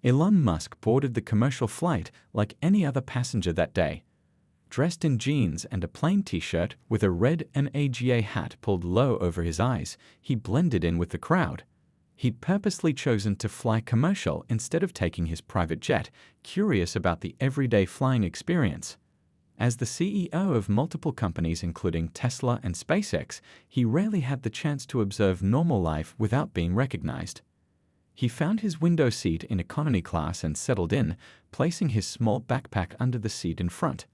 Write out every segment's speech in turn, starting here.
Elon Musk boarded the commercial flight like any other passenger that day. Dressed in jeans and a plain t-shirt with a red MAGA hat pulled low over his eyes, he blended in with the crowd. He'd purposely chosen to fly commercial instead of taking his private jet, curious about the everyday flying experience. As the CEO of multiple companies including Tesla and SpaceX, he rarely had the chance to observe normal life without being recognized. He found his window seat in economy class and settled in, placing his small backpack under the seat in front.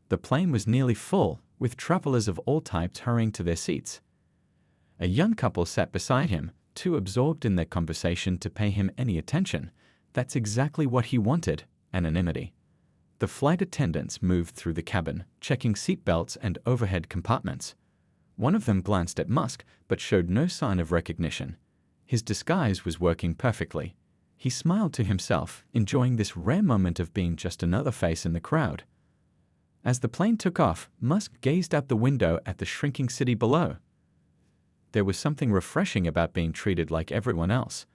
The plane was nearly full, with travelers of all types hurrying to their seats. A young couple sat beside him, too absorbed in their conversation to pay him any attention. That's exactly what he wanted, anonymity. The flight attendants moved through the cabin, checking seatbelts and overhead compartments. One of them glanced at Musk, but showed no sign of recognition. His disguise was working perfectly. He smiled to himself, enjoying this rare moment of being just another face in the crowd. As the plane took off, Musk gazed out the window at the shrinking city below. There was something refreshing about being treated like everyone else.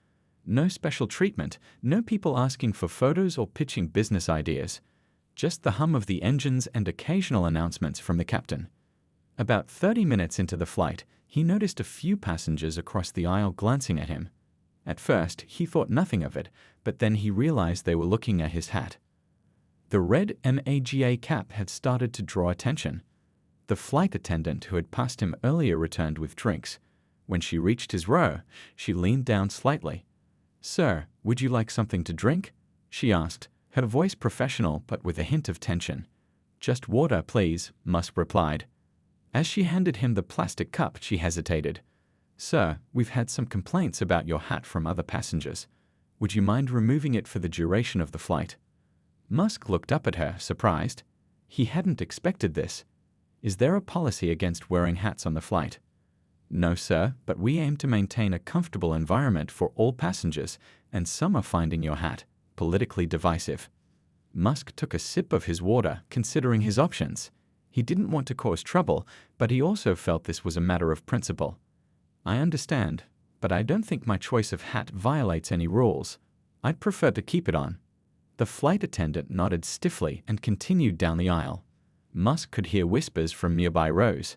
No special treatment, no people asking for photos or pitching business ideas. Just the hum of the engines and occasional announcements from the captain. About 30 minutes into the flight, he noticed a few passengers across the aisle glancing at him. At first, he thought nothing of it, but then he realized they were looking at his hat. The red MAGA cap had started to draw attention. The flight attendant who had passed him earlier returned with drinks. When she reached his row, she leaned down slightly. "Sir, would you like something to drink?" she asked, her voice professional but with a hint of tension. "Just water, please," Musk replied. As she handed him the plastic cup, she hesitated. "Sir, we've had some complaints about your hat from other passengers. Would you mind removing it for the duration of the flight?" Musk looked up at her, surprised. He hadn't expected this. "Is there a policy against wearing hats on the flight?" "No, sir, but we aim to maintain a comfortable environment for all passengers, and some are finding your hat politically divisive." Musk took a sip of his water, considering his options. He didn't want to cause trouble, but he also felt this was a matter of principle. "I understand, but I don't think my choice of hat violates any rules. I'd prefer to keep it on." The flight attendant nodded stiffly and continued down the aisle. Musk could hear whispers from nearby rows.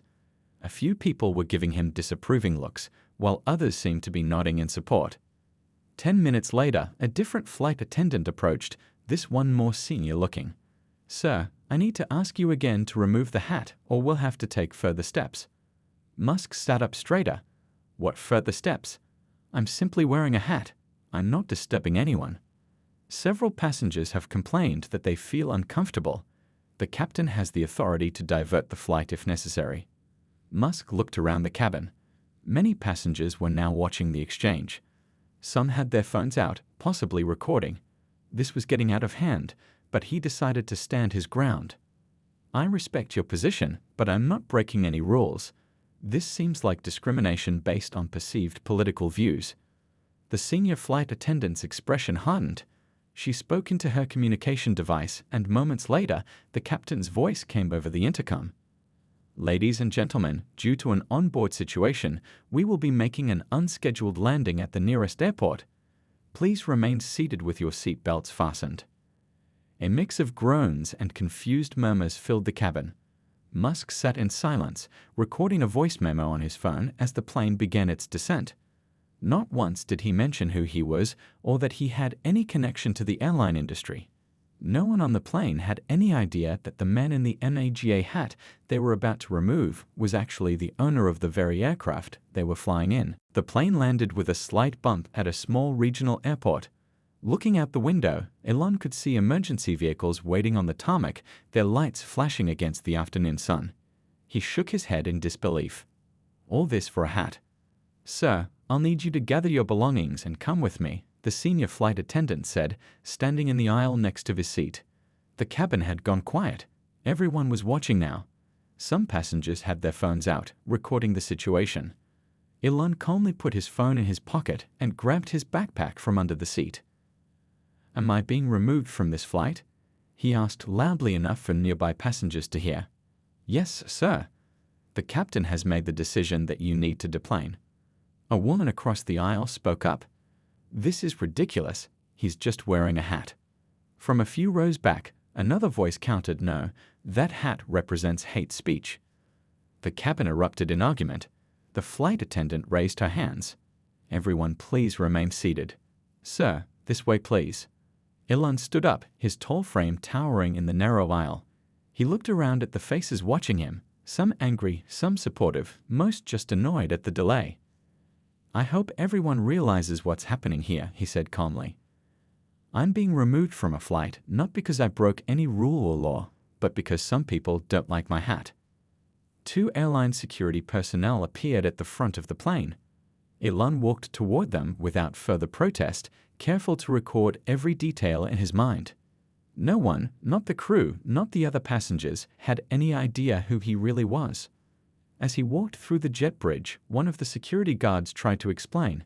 A few people were giving him disapproving looks, while others seemed to be nodding in support. 10 minutes later, a different flight attendant approached, this one more senior looking. "Sir, I need to ask you again to remove the hat, or we'll have to take further steps." Musk sat up straighter. "What further steps? I'm simply wearing a hat. I'm not disturbing anyone." Several passengers have complained that they feel uncomfortable. The captain has the authority to divert the flight if necessary. Musk looked around the cabin. Many passengers were now watching the exchange. Some had their phones out, possibly recording. This was getting out of hand, but he decided to stand his ground. "I respect your position, but I'm not breaking any rules. This seems like discrimination based on perceived political views." The senior flight attendant's expression hardened. She spoke into her communication device, and moments later, the captain's voice came over the intercom. "Ladies and gentlemen, due to an onboard situation, we will be making an unscheduled landing at the nearest airport. Please remain seated with your seat belts fastened." A mix of groans and confused murmurs filled the cabin. Musk sat in silence, recording a voice memo on his phone as the plane began its descent. Not once did he mention who he was or that he had any connection to the airline industry. No one on the plane had any idea that the man in the MAGA hat they were about to remove was actually the owner of the very aircraft they were flying in. The plane landed with a slight bump at a small regional airport. Looking out the window, Elon could see emergency vehicles waiting on the tarmac, their lights flashing against the afternoon sun. He shook his head in disbelief. All this for a hat. "Sir, I'll need you to gather your belongings and come with me," the senior flight attendant said, standing in the aisle next to his seat. The cabin had gone quiet. Everyone was watching now. Some passengers had their phones out, recording the situation. Elon calmly put his phone in his pocket and grabbed his backpack from under the seat. "Am I being removed from this flight?" he asked loudly enough for nearby passengers to hear. "Yes, sir. The captain has made the decision that you need to deplane." A woman across the aisle spoke up. "This is ridiculous. He's just wearing a hat. From a few rows back, another voice countered, no, that hat represents hate speech. The cabin erupted in argument. The flight attendant raised her hands. Everyone, please remain seated. Sir, this way please. Elon stood up, his tall frame towering in the narrow aisle. He looked around at the faces watching him, some angry, some supportive, most just annoyed at the delay. I hope everyone realizes what's happening here, he said calmly. I'm being removed from a flight not because I broke any rule or law, but because some people don't like my hat. 2 airline security personnel appeared at the front of the plane. Elon walked toward them without further protest, careful to record every detail in his mind. No one, not the crew, not the other passengers, had any idea who he really was. As he walked through the jet bridge, one of the security guards tried to explain,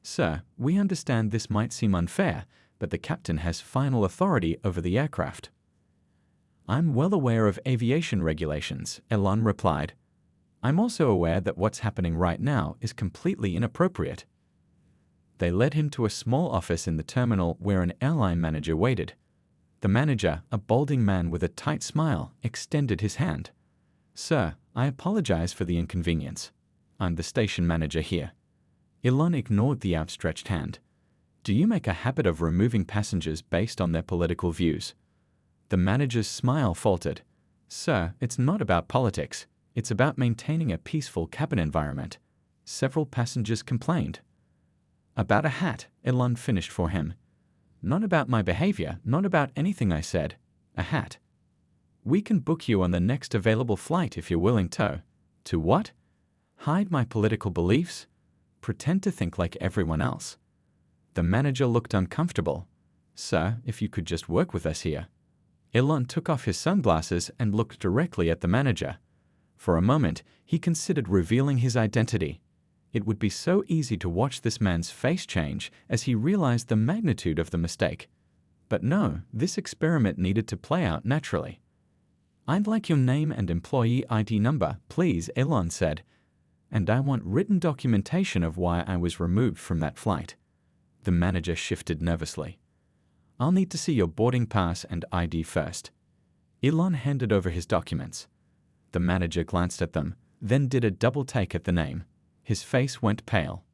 Sir, we understand this might seem unfair, but the captain has final authority over the aircraft. I'm well aware of aviation regulations, Elon replied. I'm also aware that what's happening right now is completely inappropriate. They led him to a small office in the terminal where an airline manager waited. The manager, a balding man with a tight smile, extended his hand. Sir, I apologize for the inconvenience. I'm the station manager here. Elon ignored the outstretched hand. Do you make a habit of removing passengers based on their political views? The manager's smile faltered. Sir, it's not about politics. It's about maintaining a peaceful cabin environment. Several passengers complained. About a hat, Elon finished for him. Not about my behavior, not about anything I said. A hat. We can book you on the next available flight if you're willing to. To what? Hide my political beliefs? Pretend to think like everyone else. The manager looked uncomfortable. Sir, if you could just work with us here. Elon took off his sunglasses and looked directly at the manager. For a moment, he considered revealing his identity. It would be so easy to watch this man's face change as he realized the magnitude of the mistake. But no, this experiment needed to play out naturally. I'd like your name and employee ID number, please, Elon said. And I want written documentation of why I was removed from that flight. The manager shifted nervously. I'll need to see your boarding pass and ID first. Elon handed over his documents. The manager glanced at them, then did a double take at the name. His face went pale.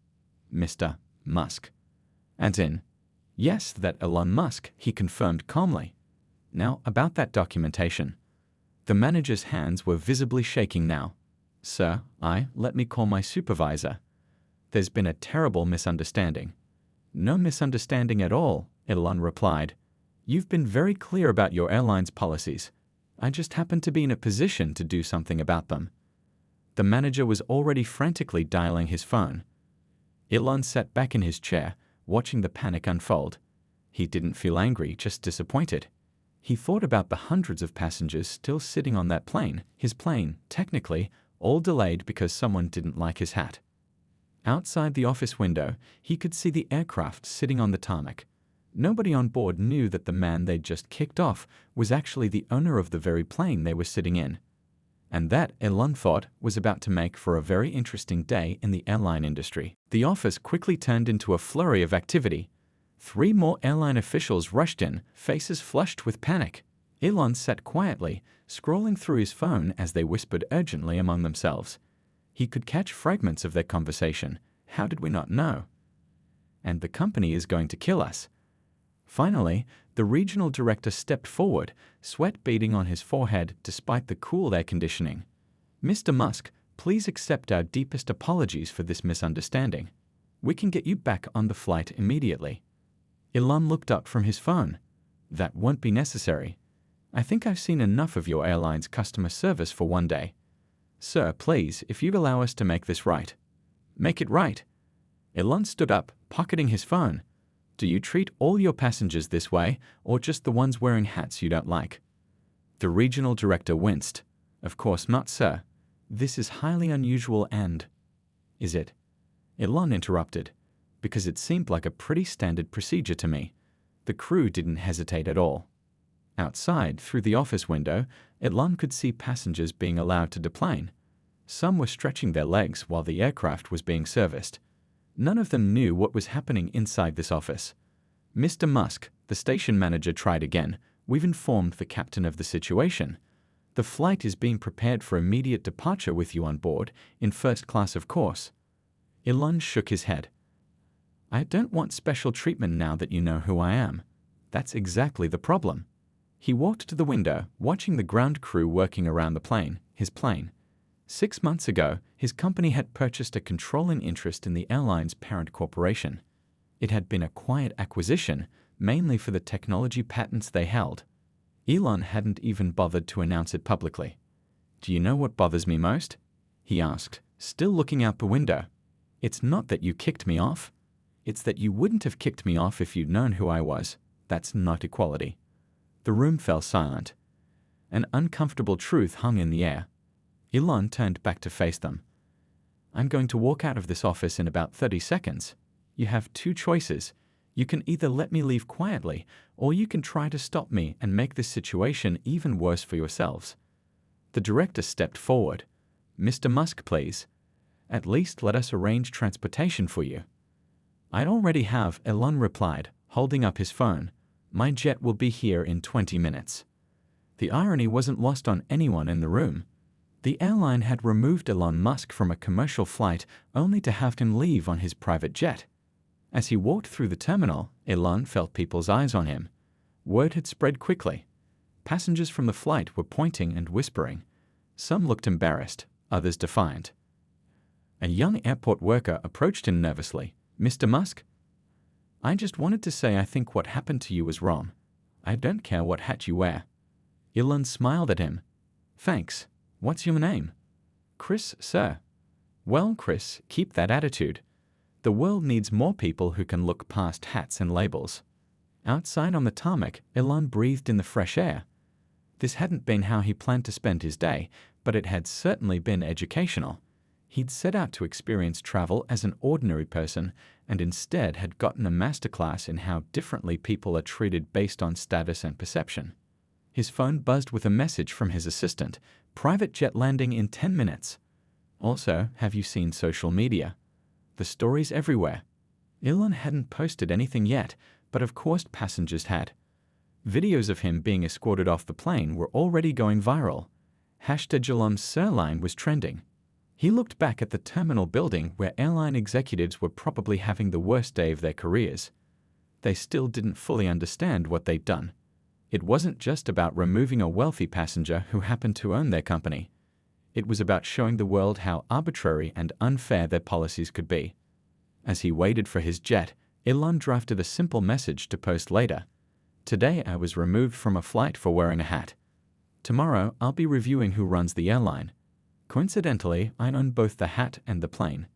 Mr. Musk. As in, yes, that Elon Musk, he confirmed calmly. Now, about that documentation. The manager's hands were visibly shaking now. Sir, let me call my supervisor. There's been a terrible misunderstanding. No misunderstanding at all, Elon replied. You've been very clear about your airline's policies. I just happen to be in a position to do something about them. The manager was already frantically dialing his phone. Elon sat back in his chair, watching the panic unfold. He didn't feel angry, just disappointed. He thought about the hundreds of passengers still sitting on that plane, his plane, technically, all delayed because someone didn't like his hat. Outside the office window, he could see the aircraft sitting on the tarmac. Nobody on board knew that the man they'd just kicked off was actually the owner of the very plane they were sitting in. And that, Elon thought, was about to make for a very interesting day in the airline industry. The office quickly turned into a flurry of activity. 3 more airline officials rushed in, faces flushed with panic. Elon sat quietly, scrolling through his phone as they whispered urgently among themselves. He could catch fragments of their conversation. How did we not know? And the company is going to kill us. Finally, the regional director stepped forward, sweat beading on his forehead despite the cool air conditioning. Mr. Musk, please accept our deepest apologies for this misunderstanding. We can get you back on the flight immediately. Elon looked up from his phone. That won't be necessary. I think I've seen enough of your airline's customer service for one day. Sir, please, if you'd allow us to make this right. Make it right. Elon stood up, pocketing his phone. Do you treat all your passengers this way, or just the ones wearing hats you don't like? The regional director winced. Of course not, sir. This is highly unusual and... Is it? Elon interrupted. Because it seemed like a pretty standard procedure to me. The crew didn't hesitate at all. Outside, through the office window, Elon could see passengers being allowed to deplane. Some were stretching their legs while the aircraft was being serviced. None of them knew what was happening inside this office. Mr. Musk, the station manager tried again. We've informed the captain of the situation. The flight is being prepared for immediate departure with you on board, in first class of course. Elon shook his head. I don't want special treatment now that you know who I am. That's exactly the problem. He walked to the window, watching the ground crew working around the plane, his plane. 6 months ago, his company had purchased a controlling interest in the airline's parent corporation. It had been a quiet acquisition, mainly for the technology patents they held. Elon hadn't even bothered to announce it publicly. Do you know what bothers me most? He asked, still looking out the window. It's not that you kicked me off. It's that you wouldn't have kicked me off if you'd known who I was. That's not equality. The room fell silent. An uncomfortable truth hung in the air. Elon turned back to face them. I'm going to walk out of this office in about 30 seconds. You have 2 choices. You can either let me leave quietly, or you can try to stop me and make this situation even worse for yourselves. The director stepped forward. Mr. Musk, please. At least let us arrange transportation for you. I already have, Elon replied, holding up his phone. My jet will be here in 20 minutes. The irony wasn't lost on anyone in the room. The airline had removed Elon Musk from a commercial flight only to have him leave on his private jet. As he walked through the terminal, Elon felt people's eyes on him. Word had spread quickly. Passengers from the flight were pointing and whispering. Some looked embarrassed, others defiant. A young airport worker approached him nervously. Mr. Musk? I just wanted to say I think what happened to you was wrong. I don't care what hat you wear. Elon smiled at him. Thanks. What's your name? Chris, sir. Well, Chris, keep that attitude. The world needs more people who can look past hats and labels. Outside on the tarmac, Elon breathed in the fresh air. This hadn't been how he planned to spend his day, but it had certainly been educational. He'd set out to experience travel as an ordinary person and instead had gotten a masterclass in how differently people are treated based on status and perception. His phone buzzed with a message from his assistant. Private jet landing in 10 minutes. Also, have you seen social media? The stories everywhere. Elon hadn't posted anything yet, but of course passengers had. Videos of him being escorted off the plane were already going viral. #Elon Sirline was trending. He looked back at the terminal building where airline executives were probably having the worst day of their careers. They still didn't fully understand what they'd done. It wasn't just about removing a wealthy passenger who happened to own their company. It was about showing the world how arbitrary and unfair their policies could be. As he waited for his jet, Elon drafted a simple message to post later. Today I was removed from a flight for wearing a hat. Tomorrow I'll be reviewing who runs the airline. Coincidentally, I own both the hat and the plane.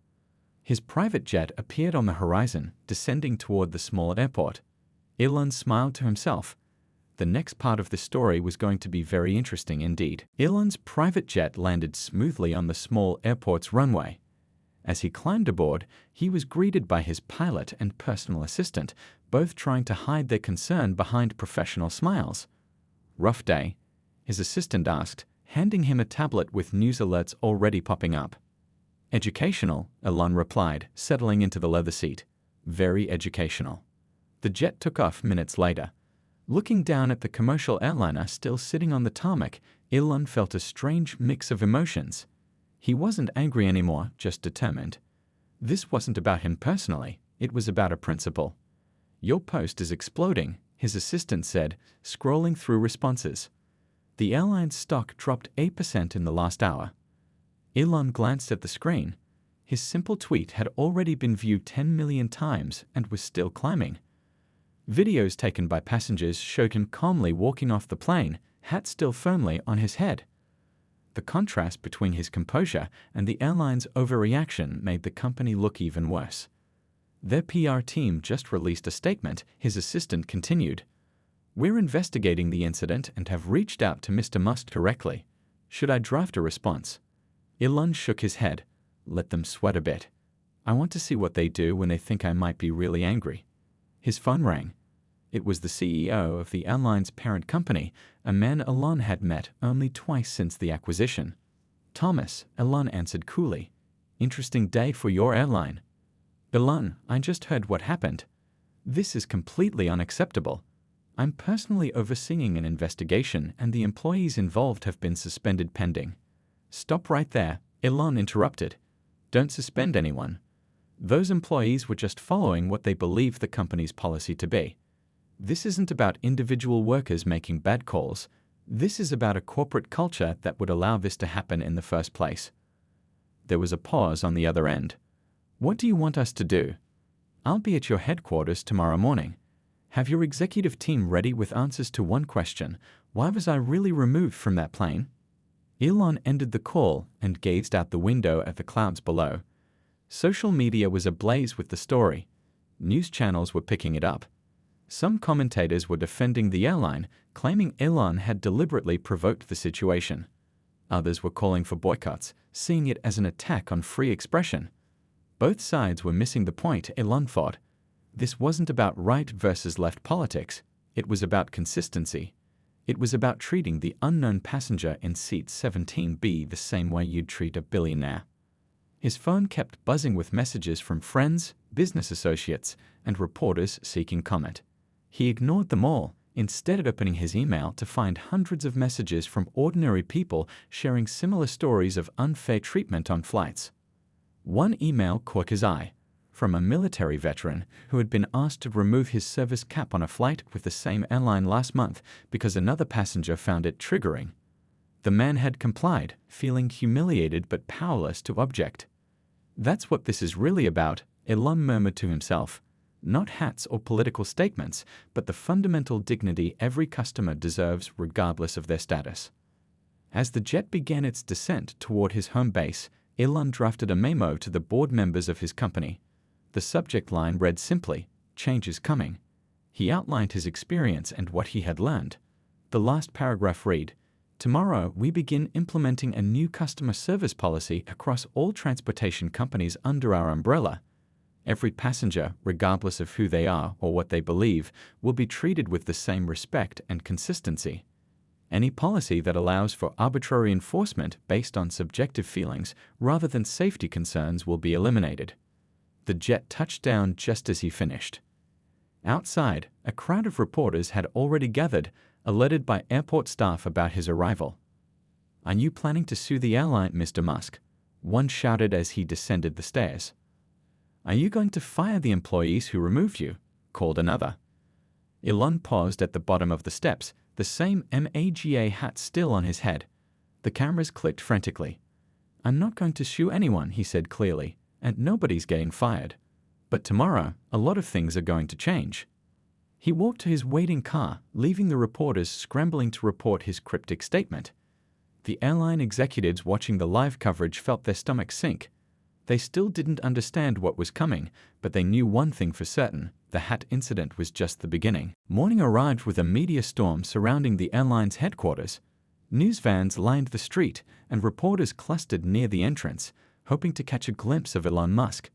His private jet appeared on the horizon, descending toward the small airport. Elon smiled to himself. The next part of the story was going to be very interesting indeed. Elon's private jet landed smoothly on the small airport's runway. As he climbed aboard, he was greeted by his pilot and personal assistant, both trying to hide their concern behind professional smiles. Rough day? His assistant asked, handing him a tablet with news alerts already popping up. Educational, Elon replied, settling into the leather seat. Very educational. The jet took off minutes later. Looking down at the commercial airliner still sitting on the tarmac, Elon felt a strange mix of emotions. He wasn't angry anymore, just determined. This wasn't about him personally, it was about a principle. Your post is exploding, his assistant said, scrolling through responses. The airline's stock dropped 8% in the last hour. Elon glanced at the screen. His simple tweet had already been viewed 10 million times and was still climbing. Videos taken by passengers showed him calmly walking off the plane, hat still firmly on his head. The contrast between his composure and the airline's overreaction made the company look even worse. Their PR team just released a statement, his assistant continued. We're investigating the incident and have reached out to Mr. Musk directly. Should I draft a response? Elon shook his head. Let them sweat a bit. I want to see what they do when they think I might be really angry. His phone rang. It was the CEO of the airline's parent company, a man Elon had met only twice since the acquisition. Thomas, Elon answered coolly. Interesting day for your airline. Elon, I just heard what happened. This is completely unacceptable. I'm personally overseeing an investigation and the employees involved have been suspended pending. Stop right there, Elon interrupted. Don't suspend anyone. Those employees were just following what they believe the company's policy to be. This isn't about individual workers making bad calls. This is about a corporate culture that would allow this to happen in the first place. There was a pause on the other end. What do you want us to do? I'll be at your headquarters tomorrow morning. Have your executive team ready with answers to one question. Why was I really removed from that plane? Elon ended the call and gazed out the window at the clouds below. Social media was ablaze with the story. News channels were picking it up. Some commentators were defending the airline, claiming Elon had deliberately provoked the situation. Others were calling for boycotts, seeing it as an attack on free expression. Both sides were missing the point, Elon thought. This wasn't about right versus left politics. It was about consistency. It was about treating the unknown passenger in seat 17B the same way you'd treat a billionaire. His phone kept buzzing with messages from friends, business associates, and reporters seeking comment. He ignored them all, instead opening his email to find hundreds of messages from ordinary people sharing similar stories of unfair treatment on flights. One email caught his eye, from a military veteran who had been asked to remove his service cap on a flight with the same airline last month because another passenger found it triggering. The man had complied, feeling humiliated but powerless to object. That's what this is really about, Elon murmured to himself. Not hats or political statements, but the fundamental dignity every customer deserves regardless of their status. As the jet began its descent toward his home base, Elon drafted a memo to the board members of his company. The subject line read simply, "Change is coming." He outlined his experience and what he had learned. The last paragraph read, "Tomorrow we begin implementing a new customer service policy across all transportation companies under our umbrella. Every passenger, regardless of who they are or what they believe, will be treated with the same respect and consistency. Any policy that allows for arbitrary enforcement based on subjective feelings rather than safety concerns will be eliminated." The jet touched down just as he finished. Outside, a crowd of reporters had already gathered, alerted by airport staff about his arrival. "Are you planning to sue the airline, Mr. Musk?" one shouted as he descended the stairs. "Are you going to fire the employees who removed you?" called another. Elon paused at the bottom of the steps, the same MAGA hat still on his head. The cameras clicked frantically. "I'm not going to sue anyone," he said clearly, "and nobody's getting fired. But tomorrow, a lot of things are going to change." He walked to his waiting car, leaving the reporters scrambling to report his cryptic statement. The airline executives watching the live coverage felt their stomachs sink. They still didn't understand what was coming, but they knew one thing for certain: the hat incident was just the beginning. Morning arrived with a media storm surrounding the airline's headquarters. News vans lined the street, and reporters clustered near the entrance, hoping to catch a glimpse of Elon Musk.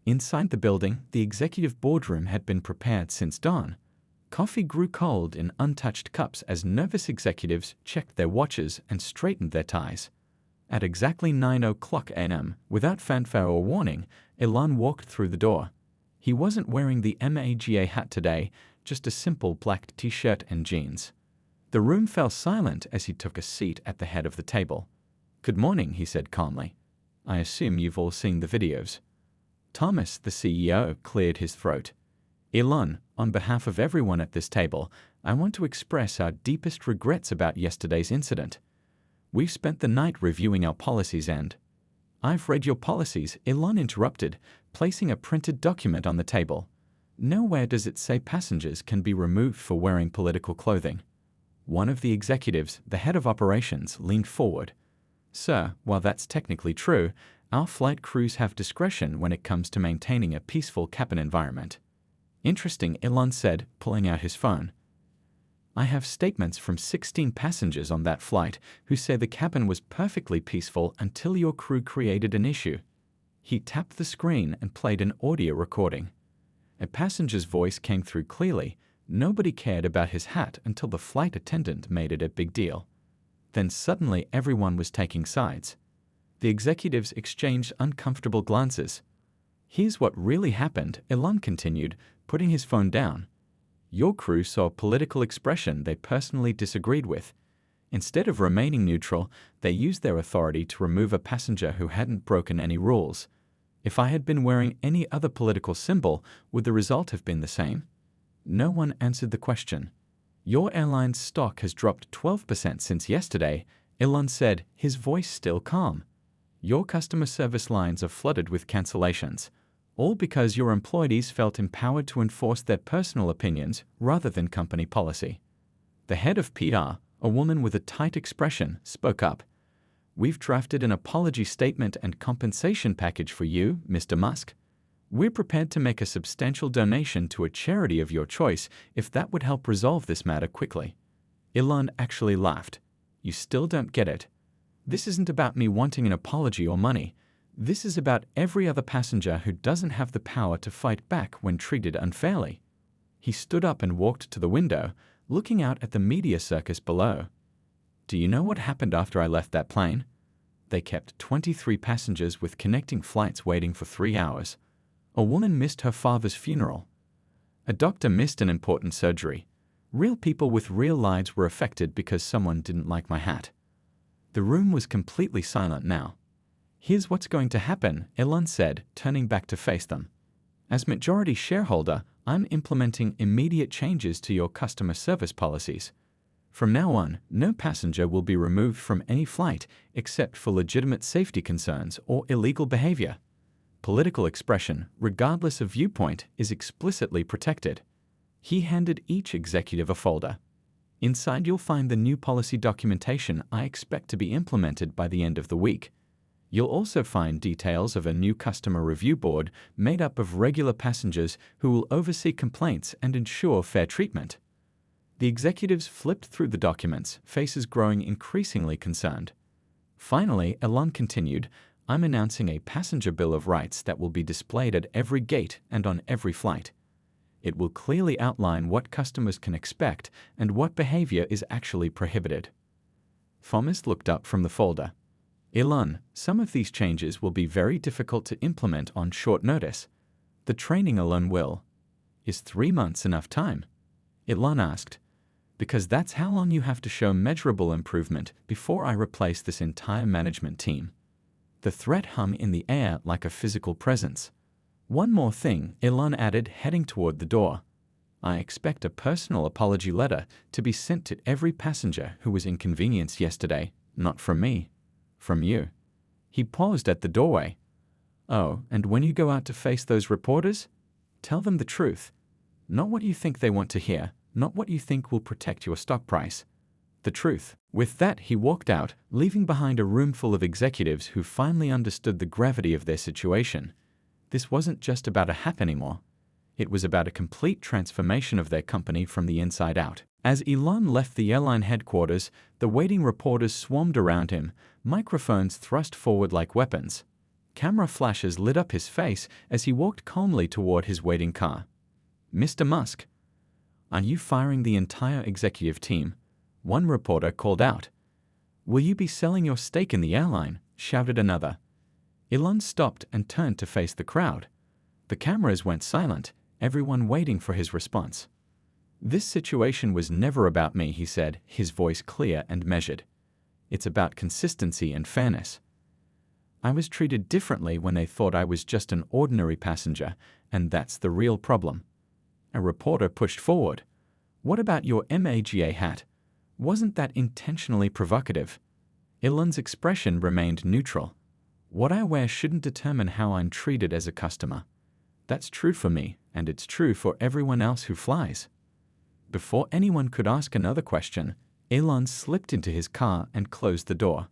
Inside the building, the executive boardroom had been prepared since dawn. Coffee grew cold in untouched cups as nervous executives checked their watches and straightened their ties. At exactly 9:00 a.m., without fanfare or warning, Elon walked through the door. He wasn't wearing the MAGA hat today, just a simple black t-shirt and jeans. The room fell silent as he took a seat at the head of the table. "Good morning," he said calmly. "I assume you've all seen the videos." Thomas, the CEO, cleared his throat. "Elon, on behalf of everyone at this table, I want to express our deepest regrets about yesterday's incident. We've spent the night reviewing our policies and—" "I've read your policies," Elon interrupted, placing a printed document on the table. "Nowhere does it say passengers can be removed for wearing political clothing." One of the executives, the head of operations, leaned forward. "Sir, while that's technically true, our flight crews have discretion when it comes to maintaining a peaceful cabin environment." "Interesting," Elon said, pulling out his phone. "I have statements from 16 passengers on that flight who say the cabin was perfectly peaceful until your crew created an issue." He tapped the screen and played an audio recording. A passenger's voice came through clearly. Nobody cared about his hat until the flight attendant made it a big deal. Then suddenly everyone was taking sides. The executives exchanged uncomfortable glances. Here's what really happened, Elon continued, putting his phone down. Your crew saw a political expression they personally disagreed with. Instead of remaining neutral, they used their authority to remove a passenger who hadn't broken any rules. If I had been wearing any other political symbol, would the result have been the same? No one answered the question. Your airline's stock has dropped 12% since yesterday, Elon said, his voice still calm. Your customer service lines are flooded with cancellations, all because your employees felt empowered to enforce their personal opinions rather than company policy. The head of PR, a woman with a tight expression, spoke up. We've drafted an apology statement and compensation package for you, Mr. Musk. We're prepared to make a substantial donation to a charity of your choice if that would help resolve this matter quickly. Elon actually laughed. You still don't get it. This isn't about me wanting an apology or money. This is about every other passenger who doesn't have the power to fight back when treated unfairly. He stood up and walked to the window, looking out at the media circus below. Do you know what happened after I left that plane? They kept 23 passengers with connecting flights waiting for 3 hours. A woman missed her father's funeral. A doctor missed an important surgery. Real people with real lives were affected because someone didn't like my hat. The room was completely silent now. Here's what's going to happen, Elon said, turning back to face them. As majority shareholder, I'm implementing immediate changes to your customer service policies. From now on, no passenger will be removed from any flight except for legitimate safety concerns or illegal behavior. Political expression, regardless of viewpoint, is explicitly protected. He handed each executive a folder. Inside you'll find the new policy documentation I expect to be implemented by the end of the week. You'll also find details of a new customer review board made up of regular passengers who will oversee complaints and ensure fair treatment. The executives flipped through the documents, faces growing increasingly concerned. Finally, Elon continued, I'm announcing a passenger bill of rights that will be displayed at every gate and on every flight. It will clearly outline what customers can expect and what behavior is actually prohibited. Thomas looked up from the folder. Elon, some of these changes will be very difficult to implement on short notice. The training alone will. Is 3 months enough time? Elon asked. Because that's how long you have to show measurable improvement before I replace this entire management team. The threat hung in the air like a physical presence. One more thing, Elon added, heading toward the door. I expect a personal apology letter to be sent to every passenger who was inconvenienced yesterday, not from me, from you. He paused at the doorway. Oh, and when you go out to face those reporters, tell them the truth. Not what you think they want to hear, not what you think will protect your stock price. The truth. With that, he walked out, leaving behind a room full of executives who finally understood the gravity of their situation. This wasn't just about a hat anymore. It was about a complete transformation of their company from the inside out. As Elon left the airline headquarters, the waiting reporters swarmed around him, microphones thrust forward like weapons. Camera flashes lit up his face as he walked calmly toward his waiting car. Mr. Musk, are you firing the entire executive team? One reporter called out. Will you be selling your stake in the airline? Shouted another. Elon stopped and turned to face the crowd. The cameras went silent, everyone waiting for his response. This situation was never about me, he said, his voice clear and measured. It's about consistency and fairness. I was treated differently when they thought I was just an ordinary passenger, and that's the real problem. A reporter pushed forward. What about your MAGA hat? Wasn't that intentionally provocative? Elon's expression remained neutral. What I wear shouldn't determine how I'm treated as a customer. That's true for me, and it's true for everyone else who flies. Before anyone could ask another question, Elon slipped into his car and closed the door.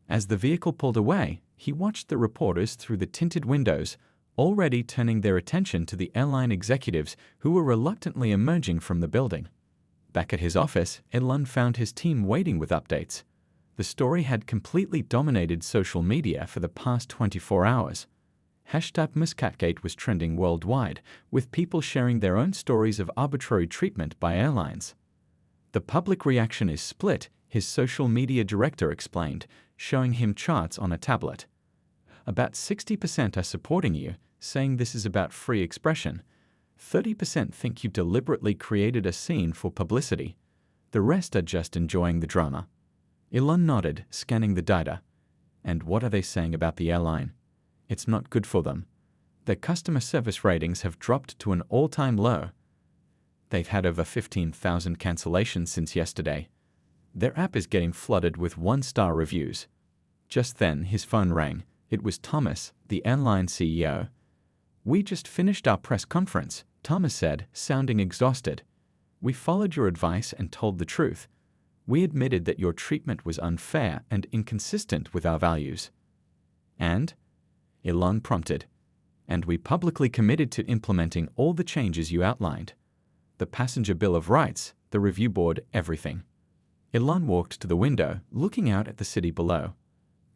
As the vehicle pulled away, he watched the reporters through the tinted windows, already turning their attention to the airline executives who were reluctantly emerging from the building. Back at his office, Elon found his team waiting with updates. The story had completely dominated social media for the past 24 hours. #Muskatgate was trending worldwide, with people sharing their own stories of arbitrary treatment by airlines. The public reaction is split, his social media director explained, showing him charts on a tablet. About 60% are supporting you, saying this is about free expression. 30% think you deliberately created a scene for publicity. The rest are just enjoying the drama. Elon nodded, scanning the data. And what are they saying about the airline? It's not good for them. Their customer service ratings have dropped to an all-time low. They've had over 15,000 cancellations since yesterday. Their app is getting flooded with one-star reviews. Just then, his phone rang. It was Thomas, the airline CEO. "We just finished our press conference," Thomas said, sounding exhausted. "We followed your advice and told the truth. We admitted that your treatment was unfair and inconsistent with our values." "And?" Elon prompted. "And we publicly committed to implementing all the changes you outlined. The passenger bill of rights, the review board, everything." Elon walked to the window, looking out at the city below.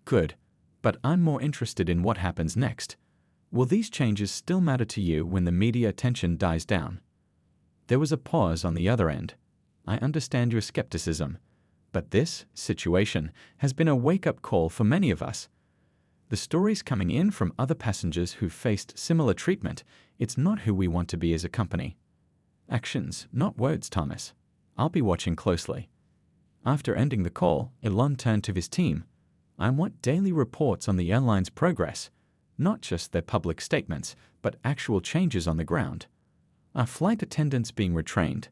"Good, but I'm more interested in what happens next. Will these changes still matter to you when the media attention dies down?" There was a pause on the other end. "I understand your skepticism, but this situation has been a wake-up call for many of us. The stories coming in from other passengers who faced similar treatment, it's not who we want to be as a company." "Actions, not words, Thomas. I'll be watching closely." After ending the call, Elon turned to his team. "I want daily reports on the airline's progress, not just their public statements, but actual changes on the ground. Are flight attendants being retrained?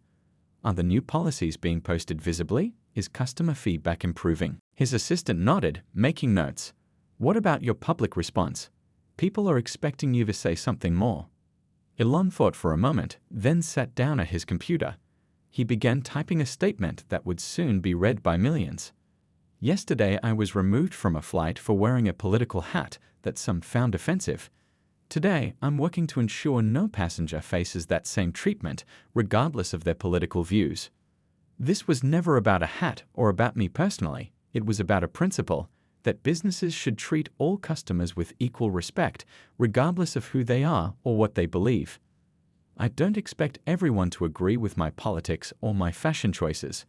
Are the new policies being posted visibly? Is customer feedback improving?" His assistant nodded, making notes. "What about your public response? People are expecting you to say something more." Elon thought for a moment, then sat down at his computer. He began typing a statement that would soon be read by millions. "Yesterday I was removed from a flight for wearing a political hat that some found offensive. Today I'm working to ensure no passenger faces that same treatment, regardless of their political views. This was never about a hat or about me personally. It was about a principle that businesses should treat all customers with equal respect, regardless of who they are or what they believe. I don't expect everyone to agree with my politics or my fashion choices,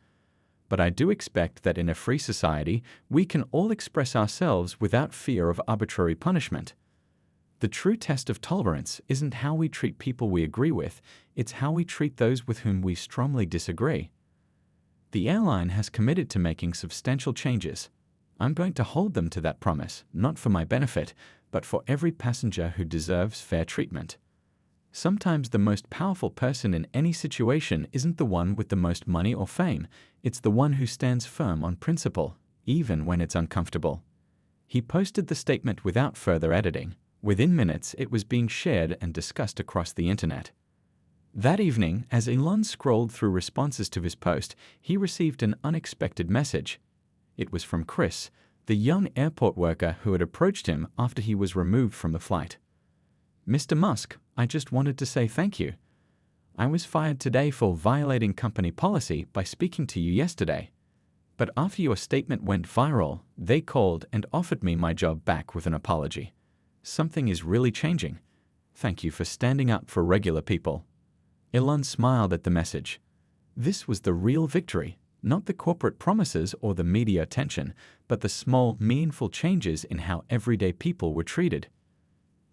but I do expect that in a free society, we can all express ourselves without fear of arbitrary punishment. The true test of tolerance isn't how we treat people we agree with, it's how we treat those with whom we strongly disagree. The airline has committed to making substantial changes. I'm going to hold them to that promise, not for my benefit, but for every passenger who deserves fair treatment. Sometimes the most powerful person in any situation isn't the one with the most money or fame, it's the one who stands firm on principle, even when it's uncomfortable." He posted the statement without further editing. Within minutes, it was being shared and discussed across the internet. That evening, as Elon scrolled through responses to his post, he received an unexpected message. It was from Chris, the young airport worker who had approached him after he was removed from the flight. "Mr. Musk, I just wanted to say thank you. I was fired today for violating company policy by speaking to you yesterday. But after your statement went viral, they called and offered me my job back with an apology. Something is really changing. Thank you for standing up for regular people." Elon smiled at the message. This was the real victory, not the corporate promises or the media attention, but the small, meaningful changes in how everyday people were treated.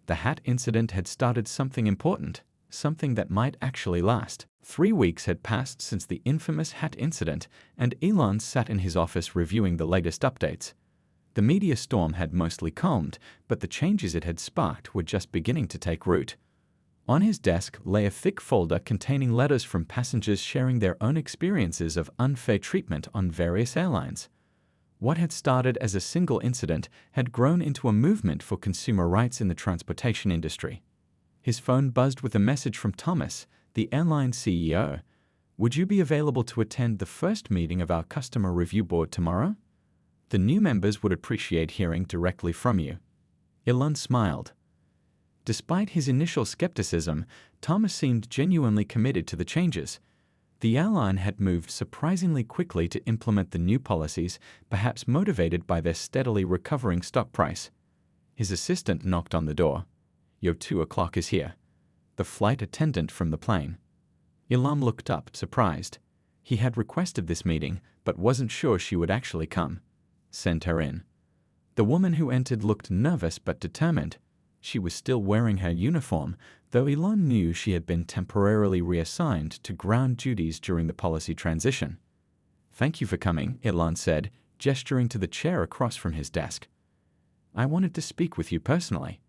The hat incident had started something important, something that might actually last. 3 weeks had passed since the infamous hat incident, and Elon sat in his office reviewing the latest updates. The media storm had mostly calmed, but the changes it had sparked were just beginning to take root. On his desk lay a thick folder containing letters from passengers sharing their own experiences of unfair treatment on various airlines. What had started as a single incident had grown into a movement for consumer rights in the transportation industry. His phone buzzed with a message from Thomas, the airline CEO. "Would you be available to attend the first meeting of our customer review board tomorrow? The new members would appreciate hearing directly from you." Elon smiled. Despite his initial skepticism, Thomas seemed genuinely committed to the changes. The airline had moved surprisingly quickly to implement the new policies, perhaps motivated by their steadily recovering stock price. His assistant knocked on the door. "Your 2 o'clock is here." The flight attendant from the plane. Elon looked up, surprised. He had requested this meeting, but wasn't sure she would actually come. "Send her in." The woman who entered looked nervous but determined. She was still wearing her uniform, though Elon knew she had been temporarily reassigned to ground duties during the policy transition. "Thank you for coming," Elon said, gesturing to the chair across from his desk. "I wanted to speak with you personally."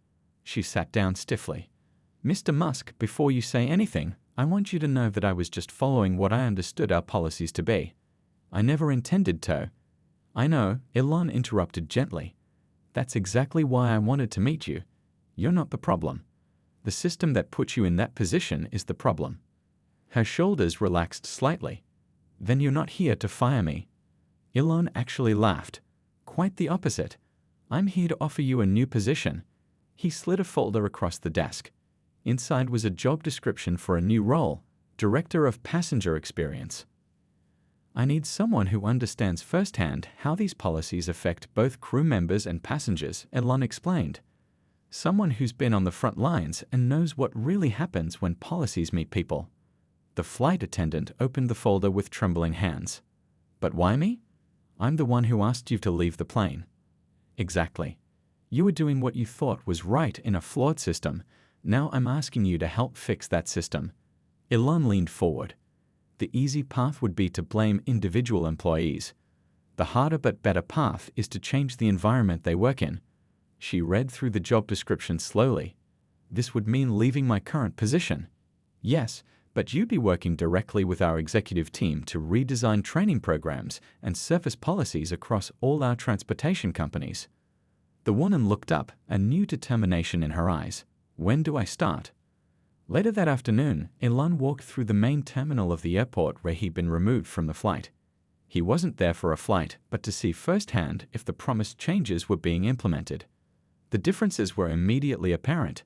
She sat down stiffly. "Mr. Musk, before you say anything, I want you to know that I was just following what I understood our policies to be. I never intended to." "I know," Elon interrupted gently. "That's exactly why I wanted to meet you. You're not the problem. The system that put you in that position is the problem." Her shoulders relaxed slightly. "Then you're not here to fire me." Elon actually laughed. "Quite the opposite. I'm here to offer you a new position." He slid a folder across the desk. Inside was a job description for a new role, Director of Passenger Experience. "I need someone who understands firsthand how these policies affect both crew members and passengers," Elon explained. "Someone who's been on the front lines and knows what really happens when policies meet people." The flight attendant opened the folder with trembling hands. "But why me?" "I'm the one who asked you to leave the plane." "Exactly. You were doing what you thought was right in a flawed system. Now I'm asking you to help fix that system." Elon leaned forward. "The easy path would be to blame individual employees. The harder but better path is to change the environment they work in." She read through the job description slowly. "This would mean leaving my current position." "Yes, but you'd be working directly with our executive team to redesign training programs and service policies across all our transportation companies." The woman looked up, a new determination in her eyes. "When do I start?" Later that afternoon, Elon walked through the main terminal of the airport where he'd been removed from the flight. He wasn't there for a flight, but to see firsthand if the promised changes were being implemented. The differences were immediately apparent.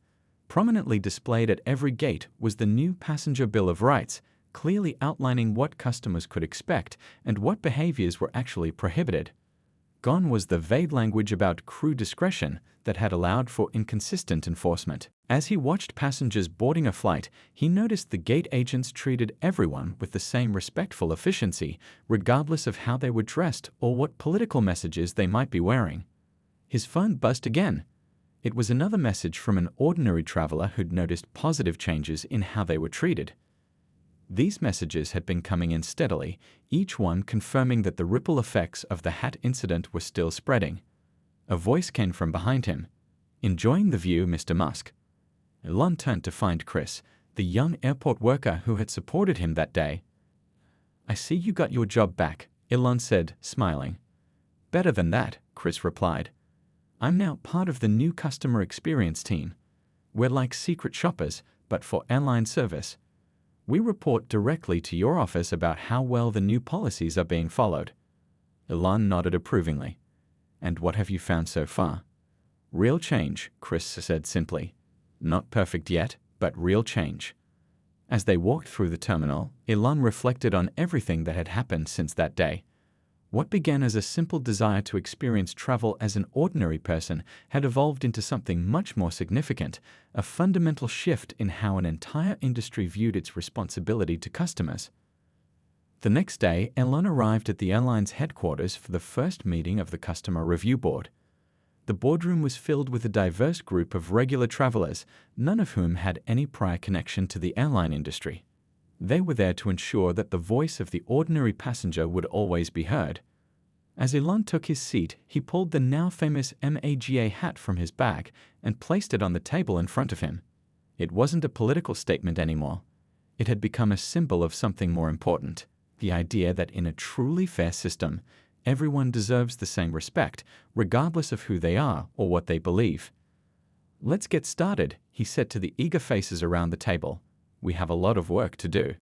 Prominently displayed at every gate was the new Passenger Bill of Rights, clearly outlining what customers could expect and what behaviors were actually prohibited. Gone was the vague language about crew discretion that had allowed for inconsistent enforcement. As he watched passengers boarding a flight, he noticed the gate agents treated everyone with the same respectful efficiency, regardless of how they were dressed or what political messages they might be wearing. His phone buzzed again. It was another message from an ordinary traveler who'd noticed positive changes in how they were treated. These messages had been coming in steadily, each one confirming that the ripple effects of the hat incident were still spreading. A voice came from behind him. "Enjoying the view, Mr. Musk?" Elon turned to find Chris, the young airport worker who had supported him that day. "I see you got your job back," Elon said, smiling. "Better than that," Chris replied. "I'm now part of the new customer experience team. We're like secret shoppers, but for airline service. We report directly to your office about how well the new policies are being followed." Elon nodded approvingly. "And what have you found so far?" "Real change," Chris said simply. "Not perfect yet, but real change." As they walked through the terminal, Elon reflected on everything that had happened since that day. What began as a simple desire to experience travel as an ordinary person had evolved into something much more significant, a fundamental shift in how an entire industry viewed its responsibility to customers. The next day, Elon arrived at the airline's headquarters for the first meeting of the Customer Review Board. The boardroom was filled with a diverse group of regular travelers, none of whom had any prior connection to the airline industry. They were there to ensure that the voice of the ordinary passenger would always be heard. As Elon took his seat, he pulled the now famous MAGA hat from his bag and placed it on the table in front of him. It wasn't a political statement anymore. It had become a symbol of something more important, the idea that in a truly fair system, everyone deserves the same respect, regardless of who they are or what they believe. "Let's get started," he said to the eager faces around the table. "We have a lot of work to do."